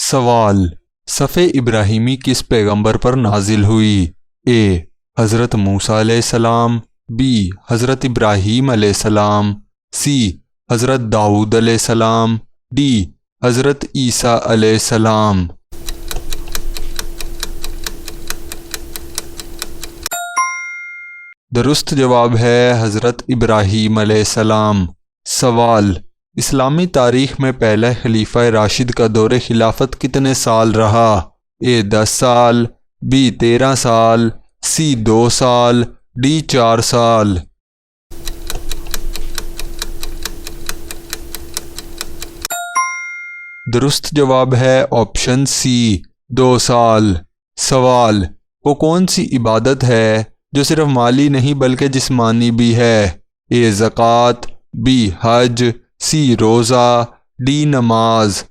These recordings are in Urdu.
سوال: صف ابراہیمی کس پیغمبر پر نازل ہوئی؟ اے حضرت موسیٰ علیہ السلام، بی حضرت ابراہیم علیہ السلام، سی حضرت داؤد علیہ السلام، ڈی حضرت عیسیٰ علیہ السلام۔ درست جواب ہے حضرت ابراہیم علیہ السلام۔ سوال: اسلامی تاریخ میں پہلا خلیفہ راشد کا دور خلافت کتنے سال رہا؟ اے 10 سال، بی 13 سال، سی 2 سال، ڈی 4 سال۔ درست جواب ہے آپشن سی 2 سال۔ سوال: وہ کون سی عبادت ہے جو صرف مالی نہیں بلکہ جسمانی بھی ہے؟ اے زکوٰۃ، بی حج، سی روزہ، ڈی نماز۔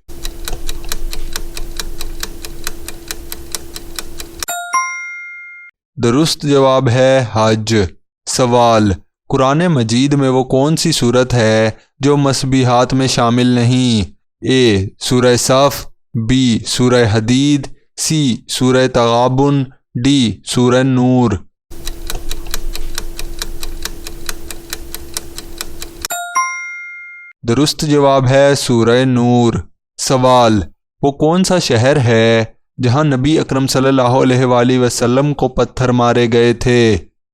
درست جواب ہے حج۔ سوال: قرآن مجید میں وہ کون سی صورت ہے جو مسبیحات میں شامل نہیں؟ اے سورہ صف، بی سورہ حدید، سی سورہ تغابن، ڈی سورہ نور۔ درست جواب ہے سورہ نور۔ سوال: وہ کون سا شہر ہے جہاں نبی اکرم صلی اللہ علیہ وآلہ وسلم کو پتھر مارے گئے تھے؟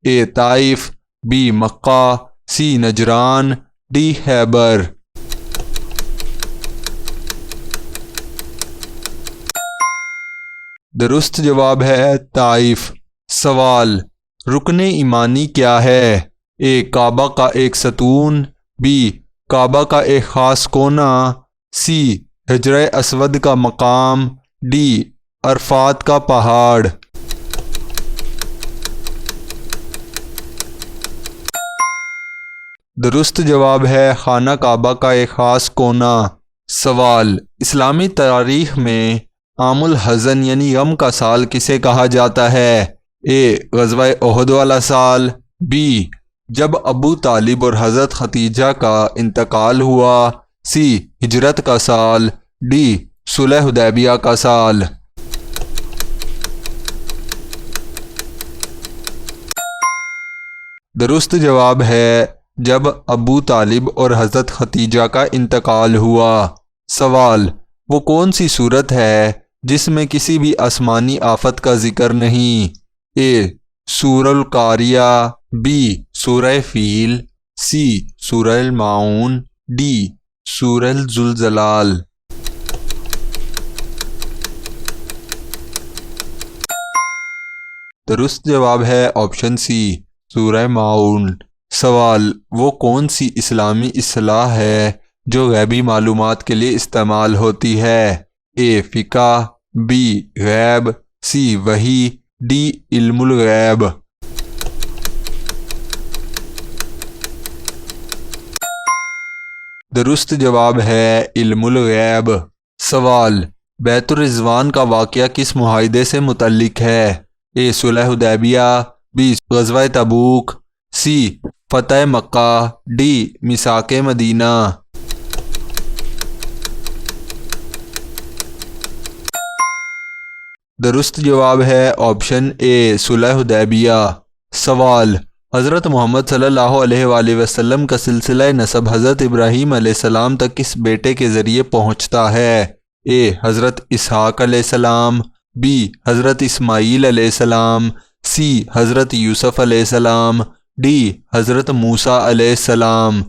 A Taif, B Mecca, C Najran, D Khaybar. درست جواب ہے طائف۔ سوال: رکن ایمانی کیا ہے؟ اے کعبہ کا ایک ستون، بی کعبہ کا ایک خاص کونا، سی حجرہ اسود کا مقام، ڈی عرفات کا پہاڑ۔ درست جواب ہے خانہ کعبہ کا ایک خاص کونا۔ سوال: اسلامی تاریخ میں عام الحزن یعنی غم کا سال کسے کہا جاتا ہے؟ اے غزوہ احد والا سال، بی جب ابو طالب اور حضرت ختیجہ کا انتقال ہوا، سی ہجرت کا سال، ڈی صلح حدیبیہ کا سال۔ درست جواب ہے جب ابو طالب اور حضرت ختیجہ کا انتقال ہوا۔ سوال: وہ کون سی صورت ہے جس میں کسی بھی آسمانی آفت کا ذکر نہیں؟ اے سورہ القاریہ، بی سورہ فیل، سی سورہ الماعون، ڈی سورہ الزلزال۔ درست جواب ہے آپشن سی سورہ ماعون۔ سوال: وہ کون سی اسلامی اصطلاح ہے جو غیبی معلومات کے لیے استعمال ہوتی ہے؟ اے فقہ، بی غیب، سی وحی، ڈی علم الغیب۔ درست جواب ہے علم الغیب۔ سوال: بیت الرضوان کا واقعہ کس معاہدے سے متعلق ہے؟ اے صلح حدیبیہ، بی غزوہ تبوک، سی فتح مکہ، ڈی میثاق مدینہ۔ درست جواب ہے آپشن اے صلح حدیبیہ۔ سوال: حضرت محمد صلی اللہ علیہ وآلہ وسلم کا سلسلہ نسب حضرت ابراہیم علیہ السلام تک کس بیٹے کے ذریعے پہنچتا ہے؟ اے حضرت اسحاق علیہ السلام، بی حضرت اسماعیل علیہ السلام، سی حضرت یوسف علیہ السلام، ڈی حضرت موسیٰ علیہ السلام۔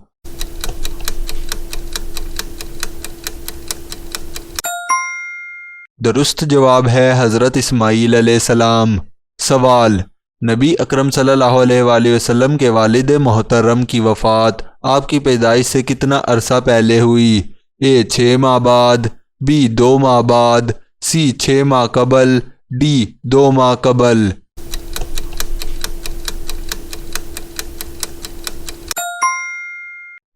درست جواب ہے حضرت اسماعیل علیہ السلام۔ سوال: نبی اکرم صلی اللہ علیہ وآلہ وسلم کے والد محترم کی وفات آپ کی پیدائش سے کتنا عرصہ پہلے ہوئی؟ اے 6 ماہ بعد، بی 2 ماہ بعد، سی 6 ماہ قبل، ڈی 2 ماہ قبل۔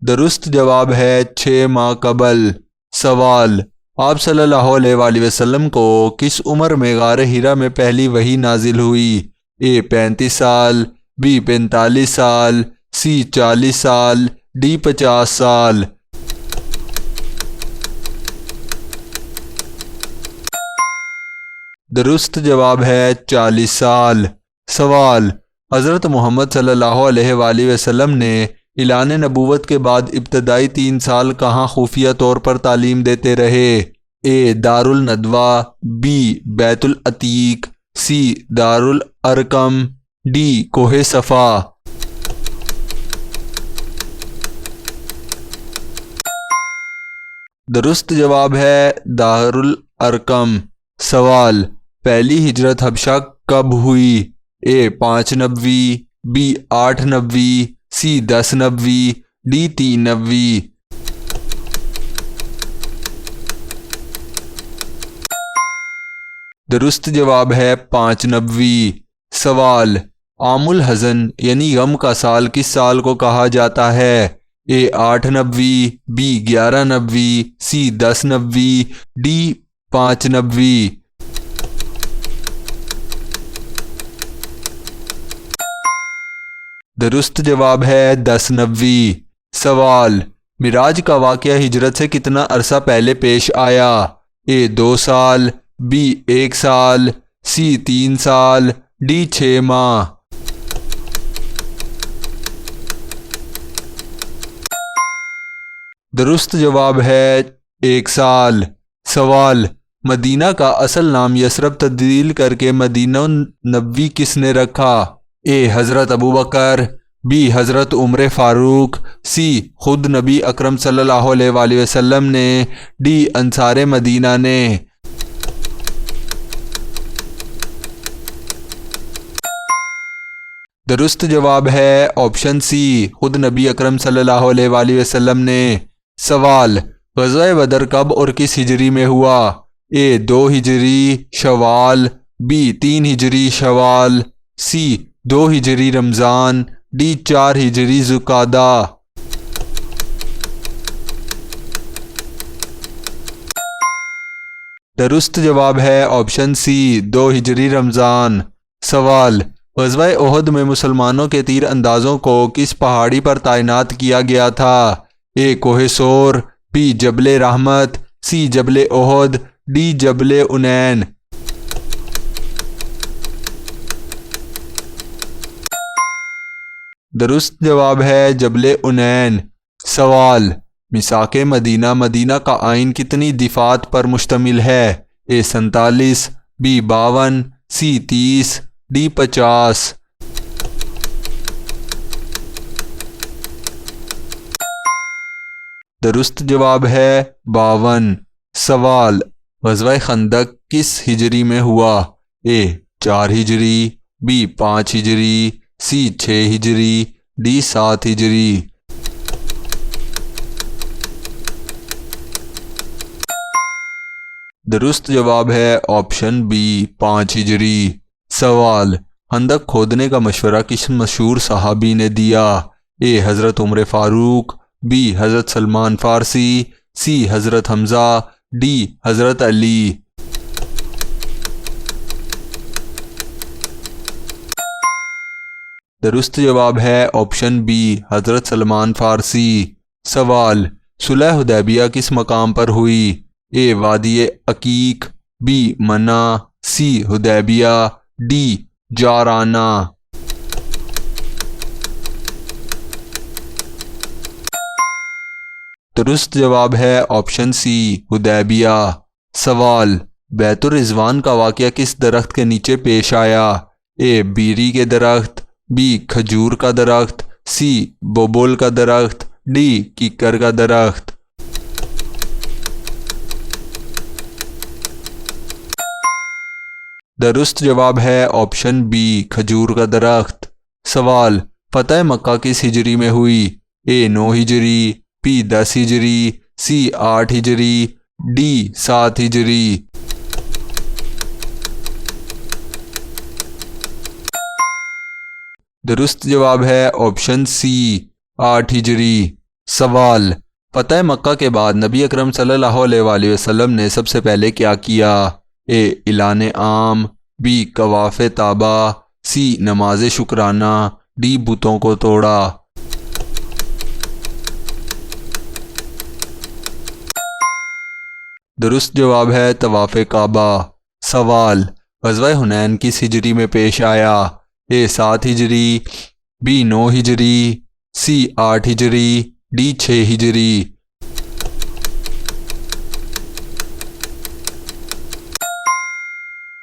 درست جواب ہے 6 ماہ قبل۔ سوال: آپ صلی اللہ علیہ وآلہ وسلم کو کس عمر میں غار حرا میں پہلی وحی نازل ہوئی؟ اے 35 سال، بی 45 سال، سی 40 سال، ڈی 50 سال۔ درست جواب ہے 40 سال۔ سوال: حضرت محمد صلی اللہ علیہ وآلہ وسلم نے اعلان نبوت کے بعد ابتدائی 3 سال کہاں خفیہ طور پر تعلیم دیتے رہے؟ اے دار الندوہ، بی بیت العتیق، سی دار الارقم، ڈی کوہ صفا۔ درست جواب ہے دار الارقم۔ سوال: پہلی ہجرت حبشہ کب ہوئی؟ اے 5 نبوی، بی 8 نبوی، سی 10 نبوی، ڈی 3 نبوی۔ درست جواب ہے 5 نبوی۔ سوال: عام الحزن یعنی غم کا سال کس سال کو کہا جاتا ہے؟ اے 8 نبوی، بی 11 نبوی، سی 10 نبوی، ڈی 5 نبوی۔ درست جواب ہے 10 نبوی۔ سوال: معراج کا واقعہ ہجرت سے کتنا عرصہ پہلے پیش آیا؟ اے 2 سال، بی 1 سال، سی 3 سال، ڈی 6 ماہ۔ درست جواب ہے 1 سال۔ سوال: مدینہ کا اصل نام یثرب تبدیل کر کے مدینہ النبوی کس نے رکھا؟ اے حضرت ابوبکر، بی حضرت عمر فاروق، سی خود نبی اکرم صلی اللہ علیہ وآلہ وسلم نے، ڈی انصار مدینہ نے۔ درست جواب ہے آپشن سی خود نبی اکرم صلی اللہ علیہ وآلہ وسلم نے۔ سوال: غزوہ بدر کب اور کس ہجری میں ہوا؟ اے 2 ہجری شوال، بی 3 ہجری شوال، سی 2 ہجری رمضان، ڈی 4 ہجری ذوالقعدہ۔ درست جواب ہے آپشن سی 2 ہجری رمضان۔ سوال: غزوہ احد میں مسلمانوں کے تیر اندازوں کو کس پہاڑی پر تعینات کیا گیا تھا؟ اے کوہ سور، بی جبل رحمت، سی جبل احد، ڈی جبل عنین۔ درست جواب ہے جبل عنین۔ سوال: میثاق مدینہ مدینہ کا آئین کتنی دفعات پر مشتمل ہے؟ اے 47، بی 52، سی 30، ڈی 50۔ درست جواب ہے 52۔ سوال: غزوہ خندق کس ہجری میں ہوا؟ اے 4 ہجری، بی 5 ہجری، سی 6 ہجری، ڈی 7 ہجری۔ درست جواب ہے آپشن بی 5 ہجری۔ سوال: خندق کھودنے کا مشورہ کس مشہور صحابی نے دیا؟ اے حضرت عمر فاروق، بی حضرت سلمان فارسی، سی حضرت حمزہ، ڈی حضرت علی۔ درست جواب ہے آپشن بی حضرت سلمان فارسی۔ سوال: صلح حدیبیہ کس مقام پر ہوئی؟ اے وادی عقیق، be money, C Hudaybiyyah, D جعرانہ۔ درست جواب ہے آپشن سی حدیبیہ۔ سوال: بیت الرضوان کا واقعہ کس درخت کے نیچے پیش آیا؟ اے بیری کے درخت، بی کھجور کا درخت، سی ببول کا درخت، ڈی کیکر کا درخت۔ درست جواب ہے آپشن بی کھجور کا درخت۔ سوال: فتح مکہ کس ہجری میں ہوئی؟ اے 9 ہجری، بی 10 ہجری، سی 8 ہجری، ڈی 7 ہجری۔ درست جواب ہے آپشن سی 8 ہجری۔ سوال: فتح مکہ کے بعد نبی اکرم صلی اللہ علیہ وآلہ وسلم نے سب سے پہلے کیا کیا؟ اے اعلان عام، بی طواف طابہ، سی نماز شکرانہ، ڈی بتوں کو توڑا۔ درست جواب ہے طواف کعبہ۔ سوال: غزوہ حنین کس ہجری میں پیش آیا؟ اے 7 ہجری، بی 9 ہجری، سی 8 ہجری، ڈی 6 ہجری۔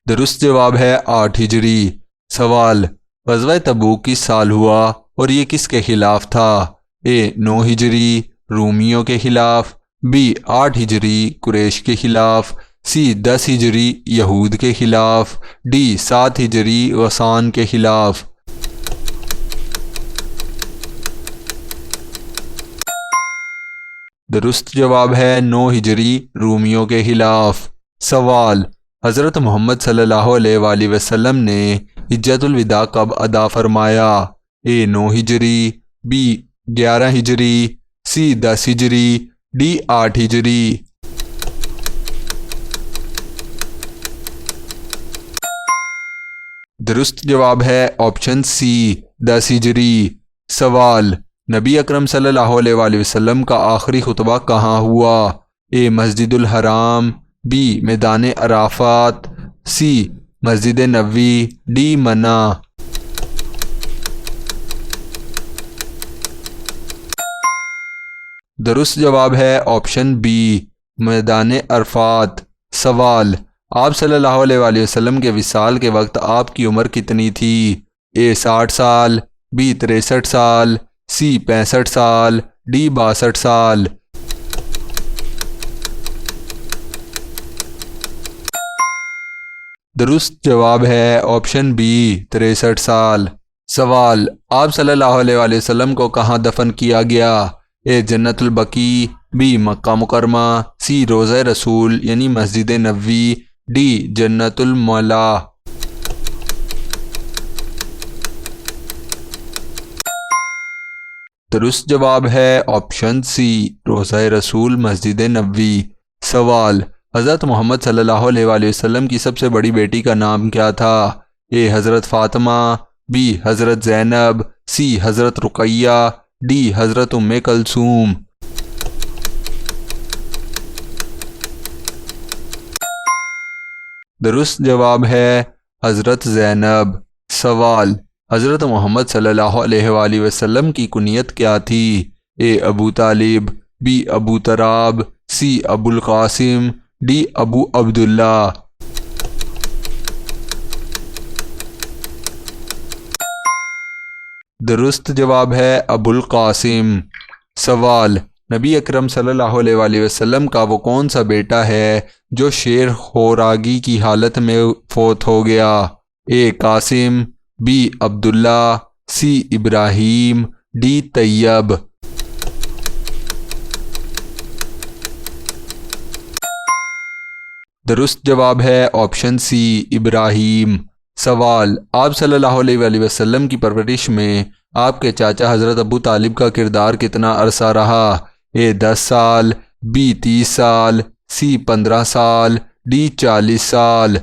درست جواب ہے 8 ہجری۔ سوال، غزوہ تبوک کس سال ہوا اور یہ کس کے خلاف تھا؟ اے 9 ہجری، رومیوں کے خلاف، بی 8 ہجری، قریش کے خلاف، سی 10 ہجری، یہود کے خلاف، ڈی 7 ہجری، غسان کے خلاف۔ درست جواب ہے 9 ہجری، رومیوں کے خلاف۔ سوال، حضرت محمد صلی اللہ علیہ وآلہ وسلم نے حجۃ الوداع کب ادا فرمایا؟ اے 9 ہجری، بی 11 ہجری، سی 10 ہجری، ڈی 8 ہجری۔ درست جواب ہے آپشن سی 10 ہجری۔ سوال، نبی اکرم صلی اللہ علیہ وآلہ وسلم کا آخری خطبہ کہاں ہوا؟ اے مسجد الحرام، بی میدان عرفات، سی مسجد نبوی، ڈی منی۔ درست جواب ہے آپشن بی میدان عرفات۔ سوال، آپ صلی اللہ علیہ وآلہ وسلم کے وصال کے وقت آپ کی عمر کتنی تھی؟ اے 60 سال، بی 63 سال، سی 65 سال، ڈی 62 سال۔ درست جواب ہے آپشن بی 63 سال۔ سوال، آپ صلی اللہ علیہ وآلہ وسلم کو کہاں دفن کیا گیا؟ اے جنت البقیع، بی مکہ مکرمہ، سی روضہ رسول یعنی مسجد نبوی، ڈی جنت المعلا۔ درست جواب ہے آپشن سی روضہ رسول مسجد نبوی۔ سوال، حضرت محمد صلی اللہ علیہ وآلہ وسلم کی سب سے بڑی بیٹی کا نام کیا تھا؟ اے حضرت فاطمہ، بی حضرت زینب، سی حضرت رقیہ، ڈی حضرت ام کلثوم۔ درست جواب ہے حضرت زینب۔ سوال، حضرت محمد صلی اللہ علیہ وآلہ وسلم کی کنیت کیا تھی؟ اے ابو طالب، be above Turab, C Abu al-Qasim, D ابو عبداللہ۔ درست جواب ہے ابو القاسم۔ سوال، نبی اکرم صلی اللہ علیہ وآلہ وسلم کا وہ کون سا بیٹا ہے جو شیر خوراگی کی حالت میں فوت ہو گیا؟ A Qasim, B Abdullah, C Ibrahim, D Tayyib. درست جواب ہے آپشن سی ابراہیم۔ سوال، آپ صلی اللہ علیہ وآلہ وسلم کی پرورش میں آپ کے چاچا حضرت ابو طالب کا کردار کتنا عرصہ رہا؟ اے 10 سال، بی 30 سال، سی 15 سال، ڈی 40 سال۔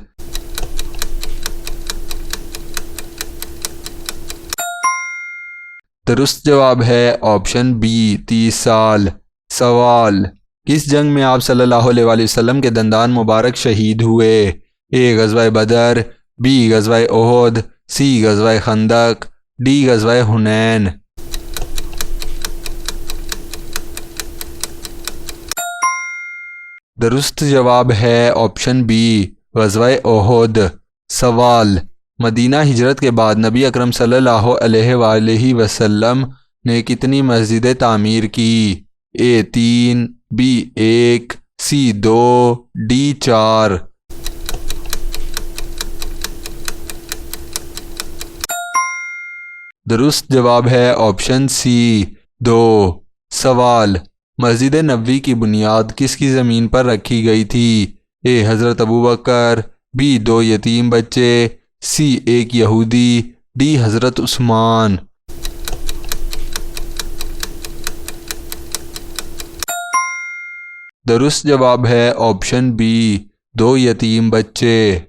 درست جواب ہے آپشن بی 30 سال۔ سوال، کس جنگ میں آپ صلی اللہ علیہ وآلہ وسلم کے دندان مبارک شہید ہوئے؟ اے غزوہ بدر، بی غزوہ احد، سی غزوہ خندق، ڈی غزوہ حنین۔ درست جواب ہے آپشن بی غزوہ احد۔ سوال، مدینہ ہجرت کے بعد نبی اکرم صلی اللہ علیہ وآلہ وسلم نے کتنی مسجدیں تعمیر کی؟ اے 3، بی 1، سی 2، ڈی 4۔ درست جواب ہے آپشن سی 2۔ سوال، مسجد نبوی کی بنیاد کس کی زمین پر رکھی گئی تھی؟ اے حضرت ابوبکر، بی 2 یتیم بچے، سی 1 یہودی، ڈی حضرت عثمان۔ درست جواب ہے آپشن بی 2 یتیم بچے۔